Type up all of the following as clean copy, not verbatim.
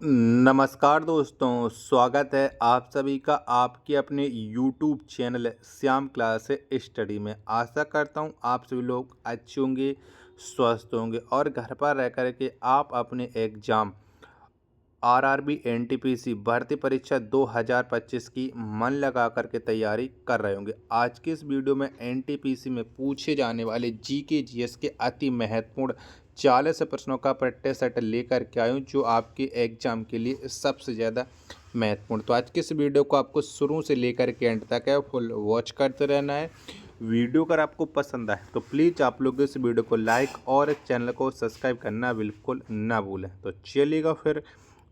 नमस्कार दोस्तों, स्वागत है आप सभी का आपके अपने YouTube channel Shyam class study में। आशा करता हूँ आप सभी लोग अच्छे होंगे, स्वस्थ होंगे और घर पर रह कर के आप अपने एग्ज़ाम आरआरबी एनटीपीसी भर्ती परीक्षा 2025 की मन लगा कर के तैयारी कर रहे होंगे। आज के इस वीडियो में एनटीपीसी में पूछे जाने वाले जीके जीएस के अति महत्वपूर्ण 40 प्रश्नों का प्रैक्टिस सेट लेकर के आया हूँ, जो आपके एग्जाम के लिए सबसे ज़्यादा महत्वपूर्ण। तो आज के इस वीडियो को आपको शुरू से लेकर के एंड तक है फुल वॉच करते रहना है। वीडियो अगर आपको पसंद आए तो प्लीज़ आप लोग इस वीडियो को लाइक और चैनल को सब्सक्राइब करना बिल्कुल ना भूलें। तो चलिएगा फिर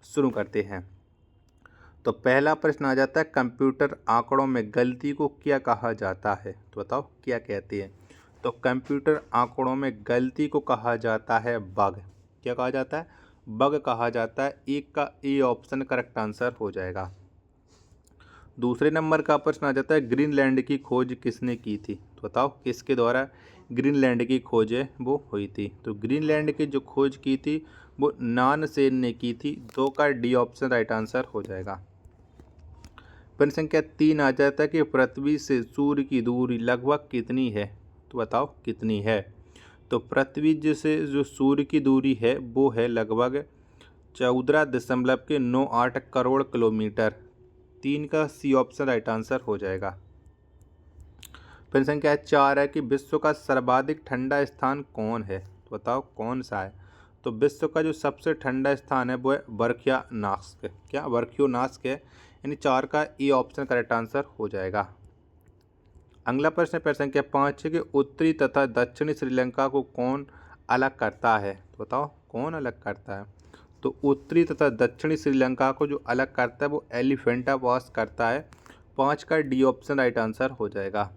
शुरू करते हैं। तो पहला प्रश्न आ जाता है, कंप्यूटर आंकड़ों में गलती को क्या कहा जाता है? तो बताओ क्या कहते हैं। तो कंप्यूटर आंकड़ों में गलती को कहा जाता है बग। क्या कहा जाता है? बग कहा जाता है। एक का ए ऑप्शन करेक्ट आंसर हो जाएगा। दूसरे नंबर का प्रश्न आ जाता है, ग्रीनलैंड की खोज किसने की थी? तो बताओ किसके द्वारा ग्रीनलैंड की खोज वो हुई थी? तो ग्रीनलैंड की जो खोज की थी वो नानसेन ने की थी। 2 का डी ऑप्शन राइट आंसर हो जाएगा। प्रश्न संख्या 3 आ जाता है कि पृथ्वी से सूर्य की दूरी लगभग कितनी है? तो बताओ कितनी है। तो पृथ्वी से जो सूर्य की दूरी है वो है लगभग 14.98 करोड़ किलोमीटर। 3 का सी ऑप्शन राइट आंसर हो जाएगा। प्रश्न संख्या 4 है कि विश्व का सर्वाधिक ठंडा स्थान कौन है? तो बताओ कौन सा है। तो विश्व का जो सबसे ठंडा स्थान है वो है वर्खियानास्क। क्या वर्खियोनास्क है? यानी 4 का ए ऑप्शन करेक्ट आंसर हो जाएगा। अगला प्रश्न प्रश्न संख्या 5 है कि उत्तरी तथा दक्षिणी श्रीलंका को कौन अलग करता है? तो बताओ कौन अलग करता है। तो उत्तरी तथा दक्षिणी श्रीलंका को जो अलग करता है वो एलिफेंटा पास करता है। 5 का डी ऑप्शन राइट आंसर हो जाएगा।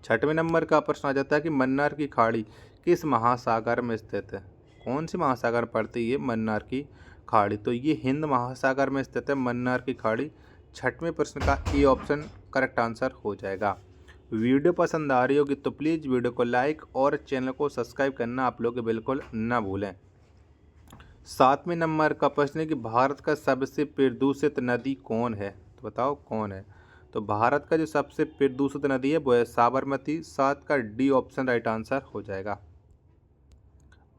छठवें नंबर का प्रश्न आ जाता है कि मन्नार की खाड़ी किस महासागर में स्थित है? कौन सी महासागर पड़ती है मन्नार की खाड़ी? तो ये हिंद महासागर में स्थित है मन्नार की खाड़ी। छठवें प्रश्न का ए ऑप्शन करेक्ट आंसर हो जाएगा। वीडियो पसंद आ रही होगी तो प्लीज़ वीडियो को लाइक और चैनल को सब्सक्राइब करना आप लोग बिल्कुल ना भूलें। 7वें नंबर का प्रश्न है कि भारत का सबसे प्रदूषित नदी कौन है? तो बताओ कौन है। तो भारत का जो सबसे प्रदूषित नदी है वो है साबरमती। 7 का डी ऑप्शन राइट आंसर हो जाएगा।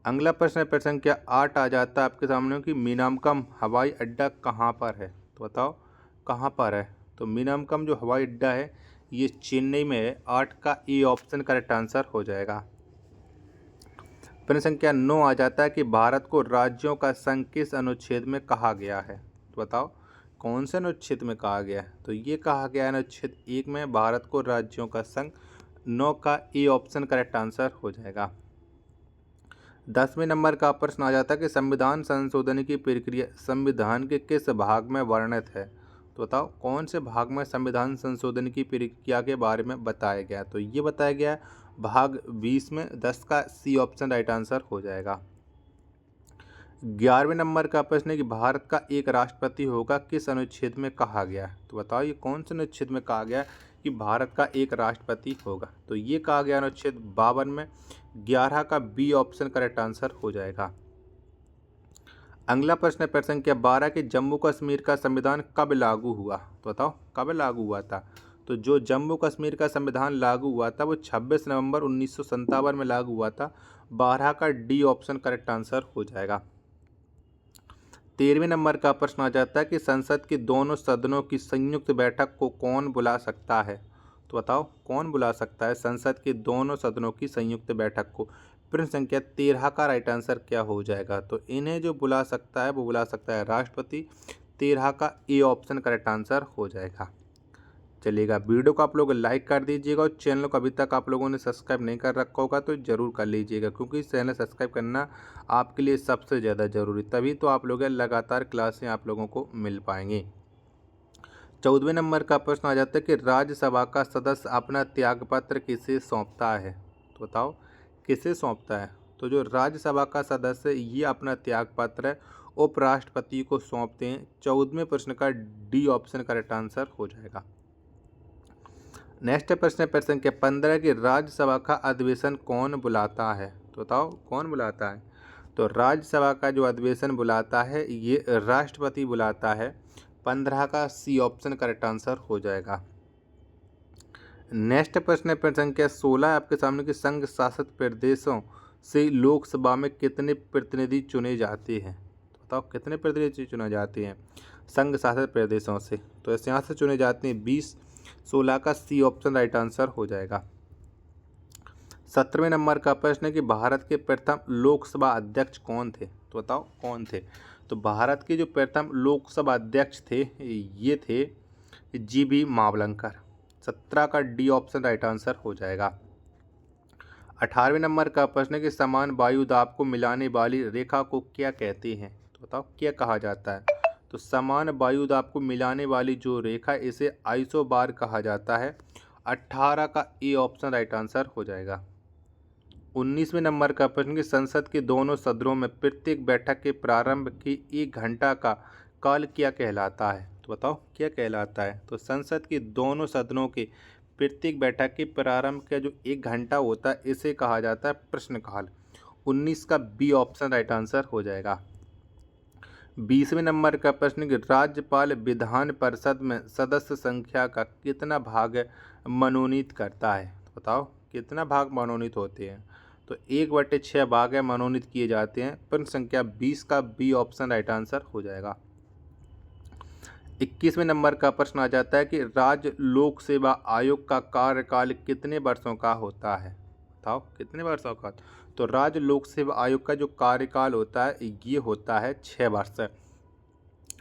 अगला प्रश्न है प्रश्न संख्या 8 आ जाता है आपके सामने कि मीनामकम हवाई अड्डा कहाँ पर है? तो बताओ कहाँ पर है। तो मीनामकम जो हवाई अड्डा है ये चेन्नई में है। 8 का ए ऑप्शन करेक्ट आंसर हो जाएगा। प्रश्न संख्या 9 आ जाता है कि भारत को राज्यों का संघ किस अनुच्छेद में कहा गया है? तो बताओ कौन से अनुच्छेद में कहा गया है। तो ये कहा गया है अनुच्छेद 1 में भारत को राज्यों का संघ। 9 का ए ऑप्शन करेक्ट आंसर हो जाएगा। 10वें नंबर का प्रश्न आ जाता है कि संविधान संशोधन की प्रक्रिया संविधान के किस भाग में वर्णित है? तो बताओ कौन से भाग में संविधान संशोधन की प्रक्रिया के बारे में बताया गया? तो ये बताया गया है भाग 20 में। 10 का सी ऑप्शन राइट आंसर हो जाएगा। 11वें नंबर का प्रश्न है कि भारत का एक राष्ट्रपति होगा किस अनुच्छेद में कहा गया है? तो बताओ ये कौन से अनुच्छेद में कहा गया कि भारत का एक राष्ट्रपति होगा? तो ये कहा गया अनुच्छेद 52 में। 11 का बी ऑप्शन करेक्ट आंसर हो जाएगा। अगला प्रश्न है प्रश्न संख्या 12 कि जम्मू कश्मीर का संविधान कब लागू हुआ? तो बताओ कब लागू हुआ था। तो जो जम्मू कश्मीर का संविधान लागू हुआ था वो 26 नवंबर 1957 में लागू हुआ था। 12 का डी ऑप्शन करेक्ट आंसर हो जाएगा। 13वें नंबर का प्रश्न आ जाता है कि संसद के दोनों सदनों की संयुक्त बैठक को कौन बुला सकता है? तो बताओ कौन बुला सकता है संसद के दोनों सदनों की संयुक्त बैठक को? प्रश्न संख्या 13 का राइट आंसर क्या हो जाएगा। तो इन्हें जो बुला सकता है वो बुला सकता है राष्ट्रपति। 13 का ए ऑप्शन करेक्ट आंसर हो जाएगा। चलिएगा वीडियो को आप लोग लाइक कर दीजिएगा और चैनल को अभी तक आप लोगों ने सब्सक्राइब नहीं कर रखा होगा तो ज़रूर कर लीजिएगा, क्योंकि चैनल सब्सक्राइब करना आपके लिए सबसे ज़्यादा ज़रूरी, तभी तो आप लोग लगातार क्लासें आप लोगों को मिल पाएंगी। 14वें नंबर का प्रश्न आ जाता है कि राज्यसभा का सदस्य अपना त्यागपत्र किसे सौंपता है? तो बताओ किसे सौंपता है। तो जो राज्यसभा का सदस्य ये अपना त्यागपत्र उपराष्ट्रपति को सौंपते हैं। 14वें प्रश्न का डी ऑप्शन करेक्ट आंसर हो जाएगा। नेक्स्ट प्रश्न है प्रश्न संख्या 15 कि राज्यसभा का अधिवेशन कौन बुलाता है? तो बताओ कौन बुलाता है। तो राज्यसभा का जो अधिवेशन बुलाता है ये राष्ट्रपति बुलाता है। 15 का सी ऑप्शन करेक्ट आंसर हो जाएगा। नेक्स्ट प्रश्न है प्रश्न संख्या 16 आपके सामने कि संघ शासित प्रदेशों से लोकसभा में कितने प्रतिनिधि चुने जाते हैं। तो बताओ कितने प्रतिनिधि चुने जाते हैं संघ शासित प्रदेशों से। तो ऐसे यहाँ से चुने जाते हैं 20। 16 का सी ऑप्शन राइट आंसर हो जाएगा। 17वें नंबर का प्रश्न है कि भारत के प्रथम लोकसभा अध्यक्ष कौन थे। तो बताओ कौन थे। तो भारत के जो प्रथम लोकसभा अध्यक्ष थे ये थे जीबी मावलंकर। 17 का डी ऑप्शन राइट आंसर हो जाएगा। 18वें नंबर का प्रश्न है कि समान वायु दाब को मिलाने वाली रेखा को क्या कहते हैं। तो बताओ क्या कहा जाता है। तो समान वायु दाब को मिलाने वाली जो रेखा इसे आइसोबार कहा जाता है। 18 का ए ऑप्शन राइट आंसर हो जाएगा। 19वें नंबर का प्रश्न कि संसद के दोनों सदनों में प्रत्येक बैठक के प्रारंभ की 1 घंटा का काल क्या कहलाता है। तो बताओ क्या कहलाता है। तो संसद के दोनों सदनों के प्रत्येक बैठक के प्रारंभ का जो 1 घंटा होता है इसे कहा जाता है प्रश्नकाल। 19 का बी ऑप्शन राइट आंसर हो जाएगा। 20वें नंबर का प्रश्न कि राज्यपाल विधान परिषद में सदस्य संख्या का कितना भाग मनोनीत करता है। तो बताओ कितना भाग मनोनीत होते हैं। तो 1/6 भाग है मनोनीत किए जाते हैं। प्रश्न संख्या 20 का बी ऑप्शन राइट आंसर हो जाएगा। 21वें नंबर का प्रश्न आ जाता है कि राज्य लोक सेवा आयोग का कार्यकाल कितने वर्षों का होता है। बताओ कितने वर्षों का। तो राज्य लोक सेवा आयोग का जो कार्यकाल होता है ये होता है 6 वर्ष।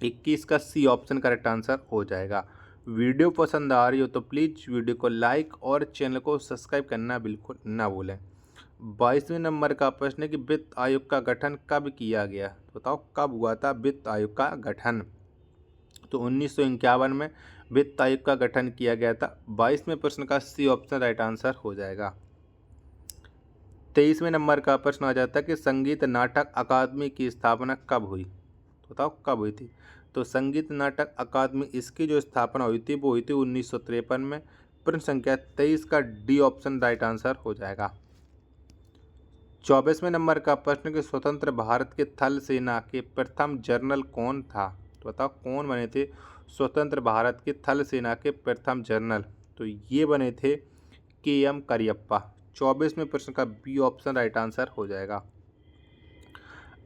21 का सी ऑप्शन करेक्ट आंसर हो जाएगा। वीडियो पसंद आ रही हो तो प्लीज़ वीडियो को लाइक और चैनल को सब्सक्राइब करना बिल्कुल ना भूलें। 22वें नंबर का प्रश्न है कि वित्त आयोग का गठन कब किया गया। तो बताओ कब हुआ था वित्त आयोग का गठन। तो 1951 में वित्त आयोग का गठन किया गया था। 22वें प्रश्न का सी ऑप्शन राइट आंसर हो जाएगा। 23वें नंबर का प्रश्न आ जाता है कि संगीत नाटक अकादमी की स्थापना कब हुई। तो बताओ कब हुई थी। तो संगीत नाटक अकादमी इसकी जो स्थापना हुई थी वो हुई थी 1953 में। प्रश्न संख्या 23 का डी ऑप्शन राइट आंसर हो जाएगा। 24वें नंबर का प्रश्न कि स्वतंत्र भारत के थल सेना के प्रथम जनरल कौन था। तो बताओ कौन बने थे स्वतंत्र भारत के थल सेना के प्रथम जनरल। तो ये बने थे KM करियप्पा। 24वें प्रश्न का बी ऑप्शन राइट आंसर हो जाएगा।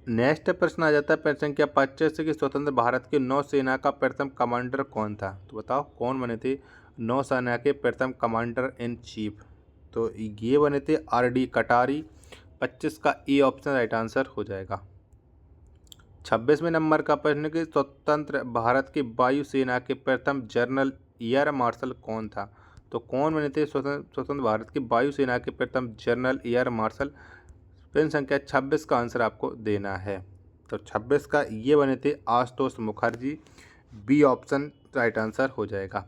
नेक्स्ट प्रश्न आ जाता है प्रश्न संख्या 25 कि स्वतंत्र भारत के नौसेना का प्रथम कमांडर कौन था। तो बताओ कौन बने थे नौसेना के प्रथम कमांडर इन चीफ। तो ये बने थे RD कटारी। 25 का ए ऑप्शन राइट आंसर हो जाएगा। 26वें नंबर का प्रश्न कि स्वतंत्र भारत के वायुसेना के प्रथम जनरल एयर मार्शल कौन था। तो कौन बने थे स्वतंत्र भारत के वायुसेना के प्रथम जनरल एयर मार्शल। प्रश्न संख्या 26 का आंसर आपको देना है। तो 26 का ये बने थे Ashutosh Mukherjee. B option right answer हो जाएगा।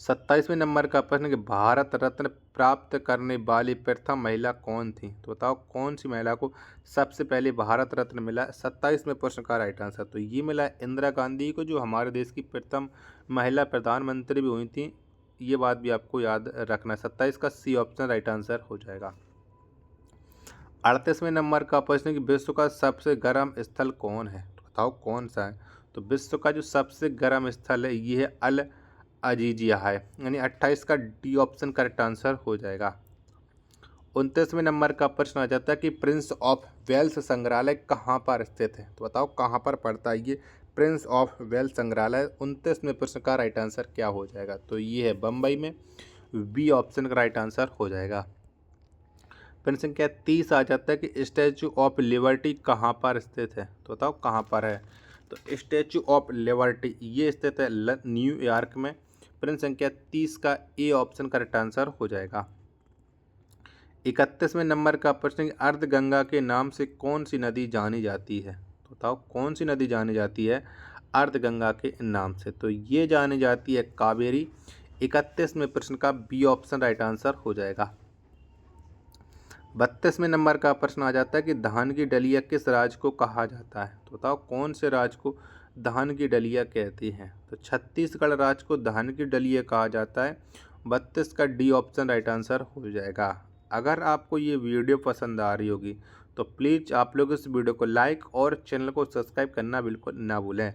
27वें नंबर का प्रश्न कि भारत रत्न प्राप्त करने वाली प्रथम महिला कौन थी। तो बताओ कौन सी महिला को सबसे पहले भारत रत्न मिला। 27वें प्रश्न का राइट आंसर तो ये मिला इंदिरा गांधी को, जो हमारे देश की प्रथम महिला प्रधानमंत्री भी हुई थी। ये बात भी आपको याद रखना। 27 का सी ऑप्शन राइट आंसर हो जाएगा। 38वें नंबर का प्रश्न कि विश्व का सबसे गर्म स्थल कौन है। तो बताओ कौन सा है। तो विश्व का जो सबसे गर्म स्थल है ये है अल अजीजिया है, यानी 28 का डी ऑप्शन करेक्ट आंसर हो जाएगा। 29वें नंबर का प्रश्न आ जाता है कि प्रिंस ऑफ वेल्स संग्रहालय कहाँ पर स्थित है। तो बताओ कहाँ पर पड़ता है ये प्रिंस ऑफ वेल्स संग्रहालय। 29वें प्रश्न का राइट आंसर क्या हो जाएगा। तो ये है बम्बई में। बी ऑप्शन का राइट आंसर हो जाएगा। प्रश्न संख्या 30 आ जाता है कि स्टैचू ऑफ लिबर्टी कहाँ पर स्थित है। तो बताओ कहाँ पर है। तो स्टैचू ऑफ लिबर्टी ये स्थित है न्यूयॉर्क में। प्रश्न संख्या 30 का ए ऑप्शन करेक्ट आंसर हो जाएगा। 31वें नंबर का प्रश्न अर्धगंगा के नाम से कौन सी नदी जानी जाती है। तो बताओ कौन सी नदी जानी जाती है अर्धगंगा के नाम से। तो ये जानी जाती है कावेरी। 31वें प्रश्न का बी ऑप्शन राइट आंसर हो जाएगा। 32वें नंबर का प्रश्न आ जाता है कि धान की डलिया किस राज्य को कहा जाता है। तो बताओ कौन से राज्य को धान की डलिया कहती हैं। तो छत्तीसगढ़ राज्य को धान की डलिया कहा जाता है। 32 का डी ऑप्शन राइट आंसर हो जाएगा। अगर आपको ये वीडियो पसंद आ रही होगी तो प्लीज़ आप लोग इस वीडियो को लाइक और चैनल को सब्सक्राइब करना बिल्कुल ना भूलें।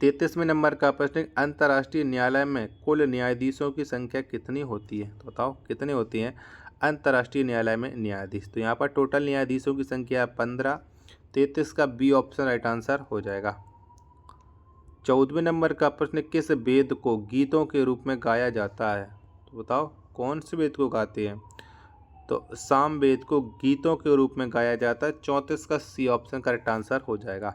33वें नंबर का प्रश्न, अंतर्राष्ट्रीय न्यायालय में कुल न्यायाधीशों की संख्या कितनी होती है? तो बताओ कितनी होती हैं अंतर्राष्ट्रीय न्यायालय में न्यायाधीश? तो यहाँ पर टोटल न्यायाधीशों की संख्या 15। 33 का बी ऑप्शन राइट आंसर हो जाएगा। 14वें नंबर का प्रश्न, किस वेद को गीतों के रूप में गाया जाता है? तो बताओ कौन से वेद को गाते हैं? तो साम वेद को गीतों के रूप में गाया जाता है। 34 का सी ऑप्शन करेक्ट आंसर हो जाएगा।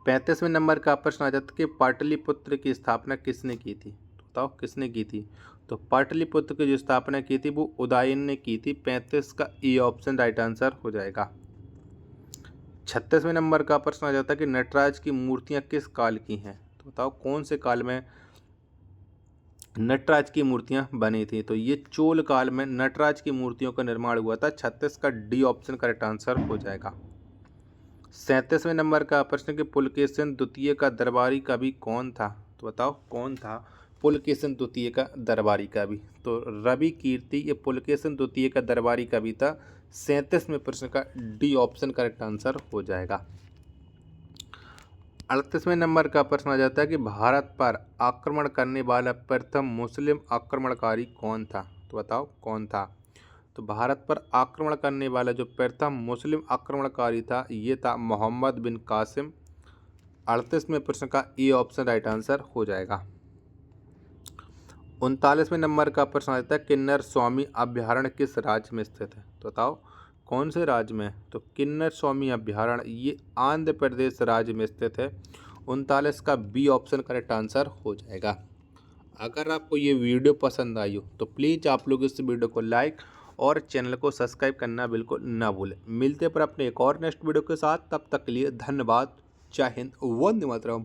35वें नंबर का प्रश्न आ जाता है कि पाटलिपुत्र की स्थापना किसने की थी? तो बताओ किसने की थी? तो पाटलिपुत्र की जो स्थापना की थी वो उदयन ने की थी। 35 का ई ऑप्शन राइट आंसर हो जाएगा। 36वें नंबर का प्रश्न आ जाता है कि नटराज की मूर्तियां किस काल की हैं? तो बताओ कौन से काल में नटराज की मूर्तियां बनी थी? तो ये चोल काल में नटराज की मूर्तियों का निर्माण हुआ था। 36 का डी ऑप्शन करेक्ट आंसर हो जाएगा। 37वें नंबर का प्रश्न कि पुलकेशिन द्वितीय का दरबारी कवि कौन था? तो बताओ कौन था पुलकेशिन द्वितीय का दरबारी कवि? तो रवि कीर्ति ये पुलकेशिन द्वितीय का दरबारी कवि था। 37वें प्रश्न का डी ऑप्शन करेक्ट आंसर हो जाएगा। 38वें नंबर का प्रश्न आ जाता है कि भारत पर आक्रमण करने वाला प्रथम मुस्लिम आक्रमणकारी कौन था? तो बताओ कौन था? तो भारत पर आक्रमण करने वाला जो प्रथम मुस्लिम आक्रमणकारी था ये था मोहम्मद बिन कासिम। 38वें प्रश्न का ए ऑप्शन राइट आंसर हो जाएगा। 39वें नंबर का प्रश्न आता है किन्नर स्वामी अभ्यारण्य किस राज्य में स्थित है? तो बताओ कौन से राज्य में? तो किन्नर स्वामी अभ्यारण्य ये आंध्र प्रदेश राज्य में स्थित है। 39 का बी ऑप्शन करेक्ट आंसर हो जाएगा। अगर आपको ये वीडियो पसंद आई हो तो प्लीज़ आप लोग इस वीडियो को लाइक और चैनल को सब्सक्राइब करना बिल्कुल ना भूलें। मिलते पर अपने एक और नेक्स्ट वीडियो के साथ, तब तक के लिए धन्यवाद। जय हिंद, वंदे मातरम।